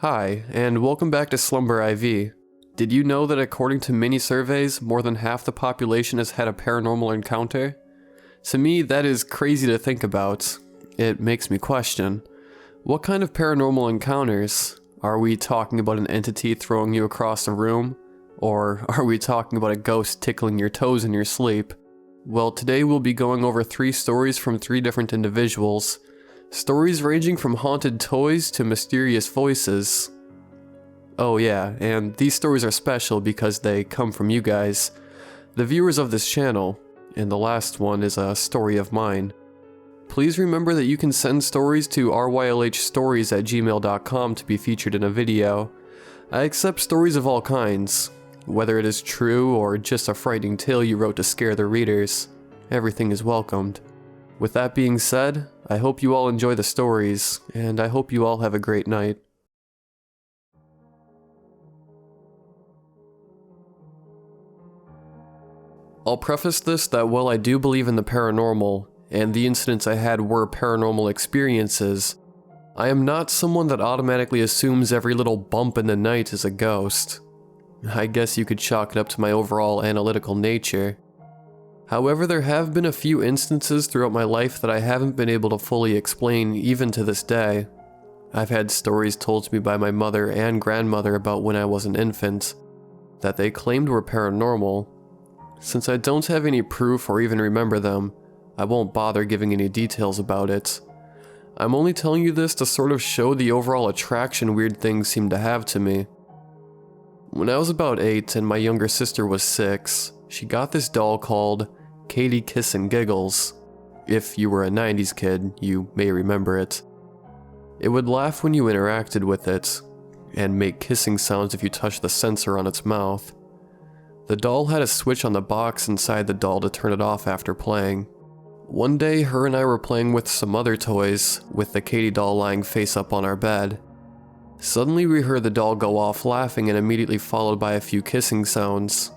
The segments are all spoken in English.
Hi, and welcome back to Slumber IV. Did you know that according to many surveys, more than half the population has had a paranormal encounter? To me, that is crazy to think about. It makes me question, what kind of paranormal encounters? Are we talking about an entity throwing you across the room? Or are we talking about a ghost tickling your toes in your sleep? Well, today we'll be going over 3 stories from 3 different individuals. Stories ranging from haunted toys to mysterious voices. Oh yeah, and these stories are special because they come from you guys, the viewers of this channel, and the last one is a story of mine. Please remember that you can send stories to rylhstories@gmail.com to be featured in a video. I accept stories of all kinds, whether it is true or just a frightening tale you wrote to scare the readers. Everything is welcomed. With that being said, I hope you all enjoy the stories, and I hope you all have a great night. I'll preface this that while I do believe in the paranormal, and the incidents I had were paranormal experiences, I am not someone that automatically assumes every little bump in the night is a ghost. I guess you could chalk it up to my overall analytical nature. However, there have been a few instances throughout my life that I haven't been able to fully explain even to this day. I've had stories told to me by my mother and grandmother about when I was an infant, that they claimed were paranormal. Since I don't have any proof or even remember them, I won't bother giving any details about it. I'm only telling you this to sort of show the overall attraction weird things seem to have to me. When I was about 8 and my younger sister was 6, she got this doll called Katie Kiss and Giggles. If you were a 90s kid, you may remember it. It would laugh when you interacted with it, and make kissing sounds if you touched the sensor on its mouth. The doll had a switch on the box inside the doll to turn it off after playing. One day, her and I were playing with some other toys, with the Katie doll lying face up on our bed. Suddenly we heard the doll go off laughing and immediately followed by a few kissing sounds.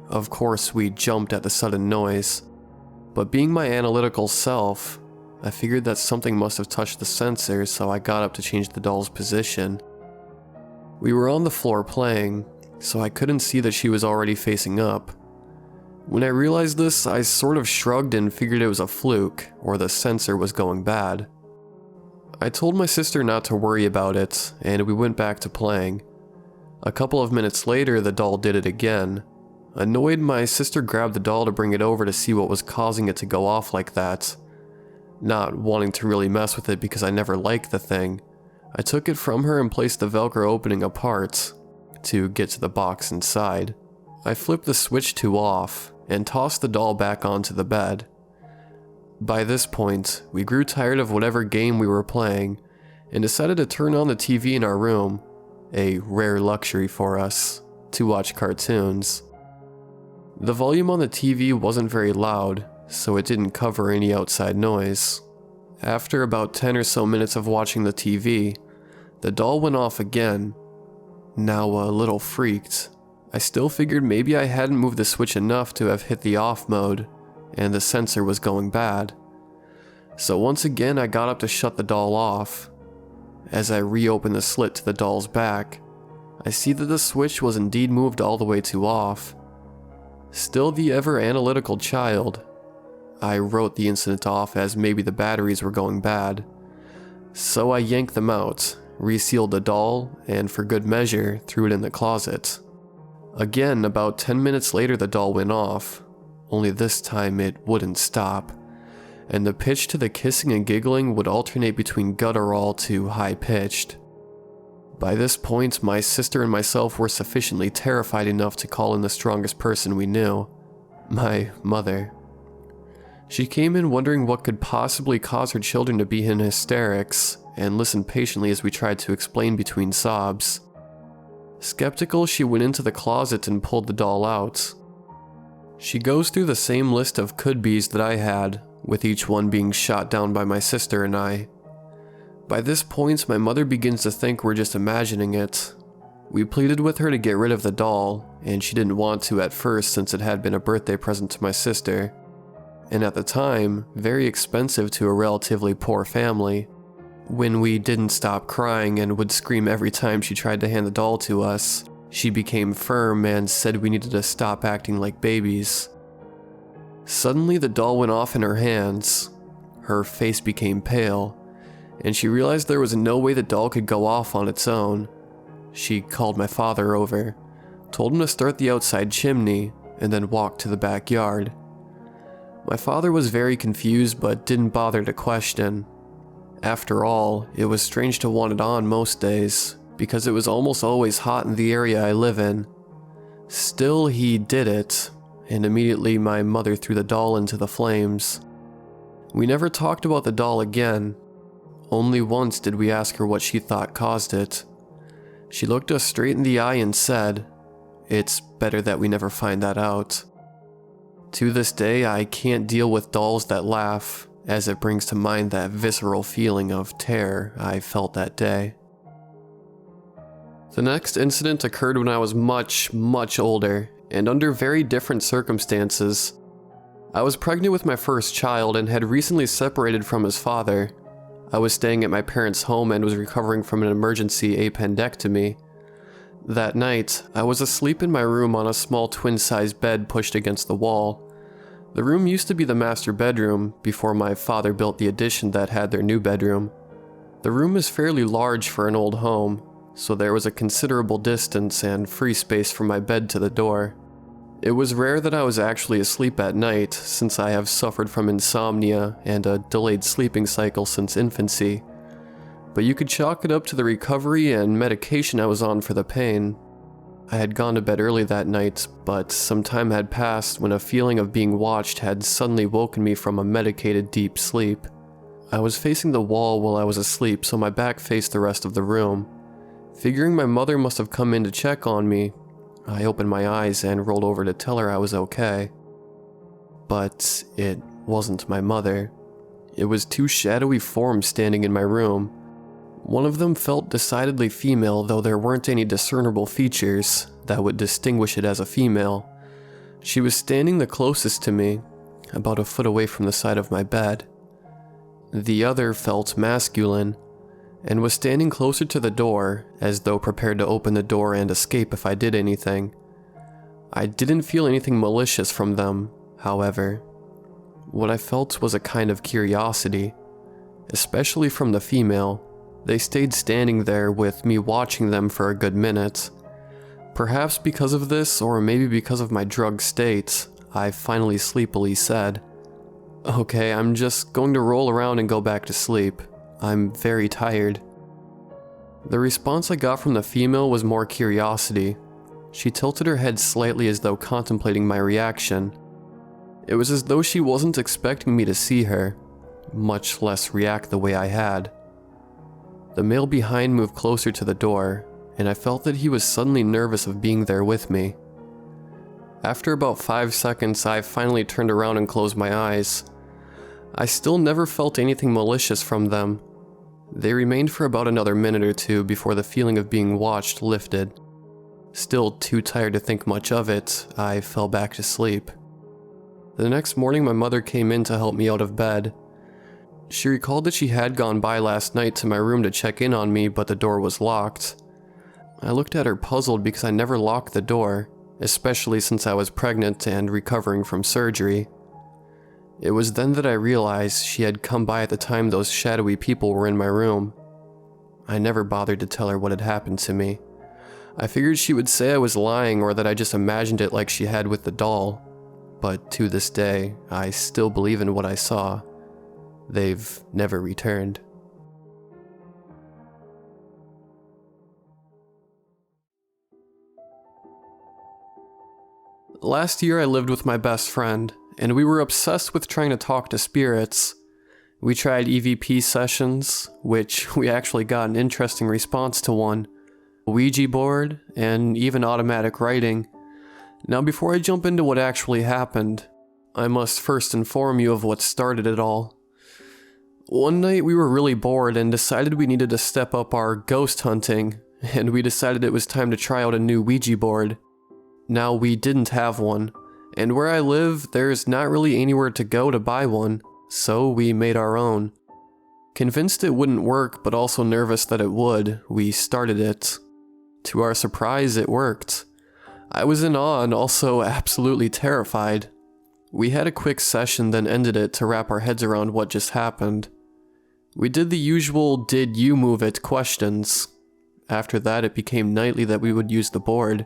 Of course, we jumped at the sudden noise, but being my analytical self, I figured that something must have touched the sensor, so I got up to change the doll's position. We were on the floor playing, so I couldn't see that she was already facing up. When I realized this, I sort of shrugged and figured it was a fluke, or the sensor was going bad. I told my sister not to worry about it, and we went back to playing. A couple of minutes later, the doll did it again. Annoyed, my sister grabbed the doll to bring it over to see what was causing it to go off like that. Not wanting to really mess with it because I never liked the thing, I took it from her and placed the Velcro opening apart to get to the box inside. I flipped the switch to off and tossed the doll back onto the bed. By this point, we grew tired of whatever game we were playing and decided to turn on the TV in our room, a rare luxury for us, to watch cartoons. The volume on the TV wasn't very loud, so it didn't cover any outside noise. After about 10 or so minutes of watching the TV, the doll went off again. Now a little freaked, I still figured maybe I hadn't moved the switch enough to have hit the off mode, and the sensor was going bad. So once again I got up to shut the doll off. As I reopened the slit to the doll's back, I see that the switch was indeed moved all the way to off. Still the ever analytical child, I wrote the incident off as maybe the batteries were going bad. So I yanked them out, resealed the doll, and for good measure, threw it in the closet. Again, about 10 minutes later the doll went off, only this time it wouldn't stop, and the pitch to the kissing and giggling would alternate between guttural to high-pitched. By this point, my sister and myself were sufficiently terrified enough to call in the strongest person we knew, my mother. She came in wondering what could possibly cause her children to be in hysterics, and listened patiently as we tried to explain between sobs. Skeptical, she went into the closet and pulled the doll out. She goes through the same list of could-bes that I had, with each one being shot down by my sister and I. By this point, my mother begins to think we're just imagining it. We pleaded with her to get rid of the doll, and she didn't want to at first since it had been a birthday present to my sister, and at the time, very expensive to a relatively poor family. When we didn't stop crying and would scream every time she tried to hand the doll to us, she became firm and said we needed to stop acting like babies. Suddenly the doll went off in her hands. Her face became pale, and she realized there was no way the doll could go off on its own. She called my father over, told him to start the outside chimney, and then walk to the backyard. My father was very confused but didn't bother to question. After all, it was strange to want it on most days, because it was almost always hot in the area I live in. Still, he did it, and immediately my mother threw the doll into the flames. We never talked about the doll again. Only once did we ask her what she thought caused it. She looked us straight in the eye and said, "It's better that we never find that out." To this day, I can't deal with dolls that laugh, as it brings to mind that visceral feeling of terror I felt that day. The next incident occurred when I was much older, and under very different circumstances. I was pregnant with my first child and had recently separated from his father. I was staying at my parents' home and was recovering from an emergency appendectomy. That night, I was asleep in my room on a small twin-sized bed pushed against the wall. The room used to be the master bedroom before my father built the addition that had their new bedroom. The room is fairly large for an old home, so there was a considerable distance and free space from my bed to the door. It was rare that I was actually asleep at night, since I have suffered from insomnia and a delayed sleeping cycle since infancy. But you could chalk it up to the recovery and medication I was on for the pain. I had gone to bed early that night, but some time had passed when a feeling of being watched had suddenly woken me from a medicated deep sleep. I was facing the wall while I was asleep, so my back faced the rest of the room. Figuring my mother must have come in to check on me, I opened my eyes and rolled over to tell her I was okay. But it wasn't my mother. It was two shadowy forms standing in my room. One of them felt decidedly female, though there weren't any discernible features that would distinguish it as a female. She was standing the closest to me, about a foot away from the side of my bed. The other felt masculine, and was standing closer to the door, as though prepared to open the door and escape if I did anything. I didn't feel anything malicious from them, however. What I felt was a kind of curiosity, especially from the female. They stayed standing there with me watching them for a good minute. Perhaps because of this, or maybe because of my drugged state, I finally sleepily said, "Okay, I'm just going to roll around and go back to sleep. I'm very tired." The response I got from the female was more curiosity. She tilted her head slightly as though contemplating my reaction. It was as though she wasn't expecting me to see her, much less react the way I had. The male behind moved closer to the door, and I felt that he was suddenly nervous of being there with me. After about 5 seconds, I finally turned around and closed my eyes. I still never felt anything malicious from them. They remained for about another minute or two before the feeling of being watched lifted. Still too tired to think much of it, I fell back to sleep. The next morning, my mother came in to help me out of bed. She recalled that she had gone by last night to my room to check in on me, but the door was locked. I looked at her puzzled because I never locked the door, especially since I was pregnant and recovering from surgery. It was then that I realized she had come by at the time those shadowy people were in my room. I never bothered to tell her what had happened to me. I figured she would say I was lying or that I just imagined it like she had with the doll. But to this day, I still believe in what I saw. They've never returned. Last year I lived with my best friend, and we were obsessed with trying to talk to spirits. We tried EVP sessions, which we actually got an interesting response to one, a Ouija board, and even automatic writing. Now before I jump into what actually happened, I must first inform you of what started it all. One night we were really bored and decided we needed to step up our ghost hunting, and we decided it was time to try out a new Ouija board. Now we didn't have one, and where I live, there's not really anywhere to go to buy one, so we made our own. Convinced it wouldn't work, but also nervous that it would, we started it. To our surprise, it worked. I was in awe and also absolutely terrified. We had a quick session, then ended it to wrap our heads around what just happened. We did the usual "did you move it" questions. After that, it became nightly that we would use the board.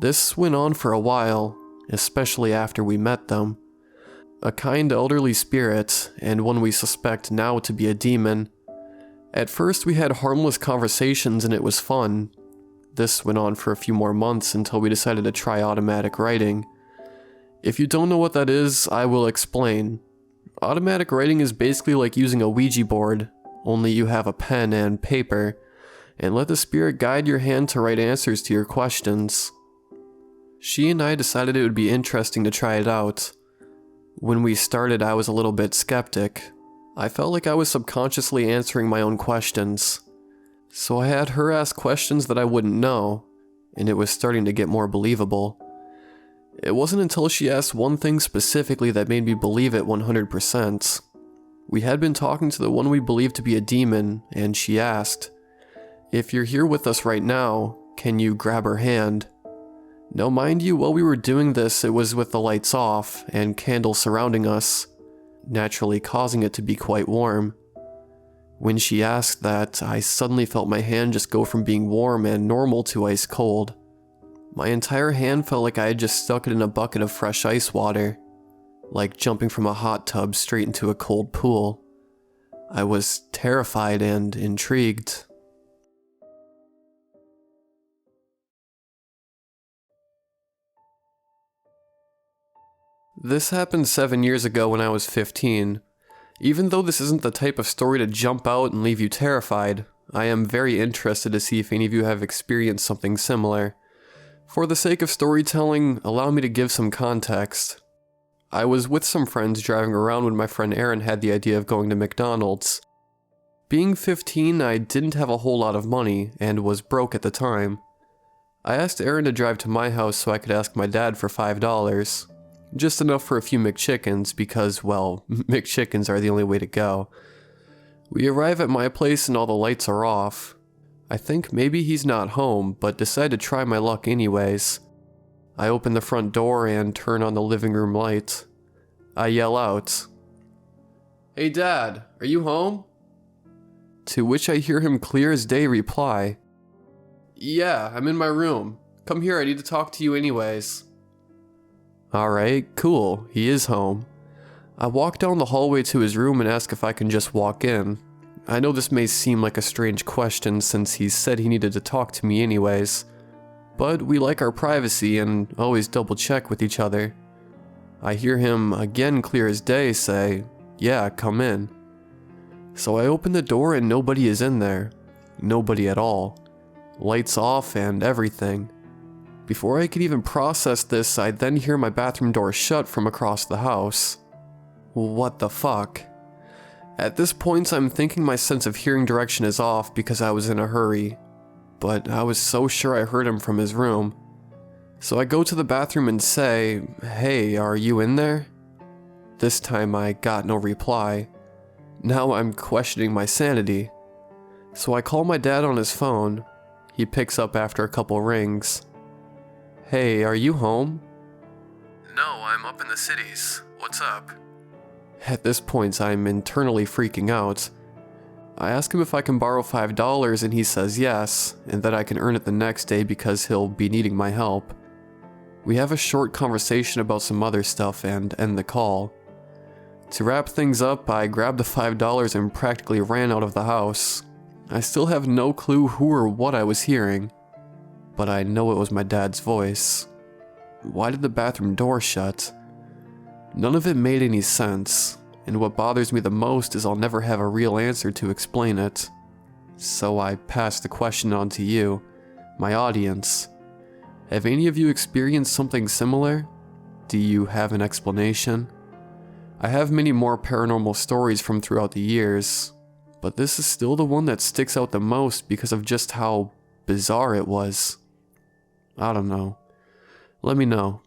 This went on for a while, especially after we met them. A kind elderly spirit, and one we suspect now to be a demon. At first we had harmless conversations and it was fun. This went on for a few more months until we decided to try automatic writing. If you don't know what that is, I will explain. Automatic writing is basically like using a Ouija board, only you have a pen and paper, and let the spirit guide your hand to write answers to your questions. She and I decided it would be interesting to try it out. When we started, I was a little bit skeptic. I felt like I was subconsciously answering my own questions. So I had her ask questions that I wouldn't know, and it was starting to get more believable. It wasn't until she asked one thing specifically that made me believe it 100%. We had been talking to the one we believed to be a demon, and she asked, "If you're here with us right now, can you grab her hand?" Now mind you, while we were doing this, it was with the lights off and candles surrounding us, naturally causing it to be quite warm. When she asked that, I suddenly felt my hand just go from being warm and normal to ice cold. My entire hand felt like I had just stuck it in a bucket of fresh ice water, like jumping from a hot tub straight into a cold pool. I was terrified and intrigued. This happened 7 years ago when I was 15. Even though this isn't the type of story to jump out and leave you terrified, I am very interested to see if any of you have experienced something similar. For the sake of storytelling, allow me to give some context. I was with some friends driving around when my friend Aaron had the idea of going to McDonald's. Being 15, I didn't have a whole lot of money and was broke at the time. I asked Aaron to drive to my house so I could ask my dad for $5. Just enough for a few McChickens because, well, McChickens are the only way to go. We arrive at my place and all the lights are off. I think maybe he's not home, but decide to try my luck anyways. I open the front door and turn on the living room light. I yell out, "Hey Dad, are you home?" To which I hear him clear as day reply, "Yeah, I'm in my room. Come here, I need to talk to you anyways." Alright, cool, he is home. I walk down the hallway to his room and ask if I can just walk in. I know this may seem like a strange question since he said he needed to talk to me anyways, but we like our privacy and always double check with each other. I hear him again clear as day say, "Yeah, come in." So I open the door and nobody is in there. Nobody at all. Lights off and everything. Before I could even process this, I then hear my bathroom door shut from across the house. What the fuck? At this point, I'm thinking my sense of hearing direction is off because I was in a hurry, but I was so sure I heard him from his room. So I go to the bathroom and say, "Hey, are you in there?" This time I got no reply. Now I'm questioning my sanity. So I call my dad on his phone. He picks up after a couple rings. "Hey, are you home?" "No, I'm up in the cities. What's up?" At this point, I'm internally freaking out. I ask him if I can borrow $5 and he says yes, and that I can earn it the next day because he'll be needing my help. We have a short conversation about some other stuff and end the call. To wrap things up, I grabbed the $5 and practically ran out of the house. I still have no clue who or what I was hearing, but I know it was my dad's voice. Why did the bathroom door shut? None of it made any sense, and what bothers me the most is I'll never have a real answer to explain it. So I pass the question on to you, my audience. Have any of you experienced something similar? Do you have an explanation? I have many more paranormal stories from throughout the years, but this is still the one that sticks out the most because of just how bizarre it was. I don't know. Let me know.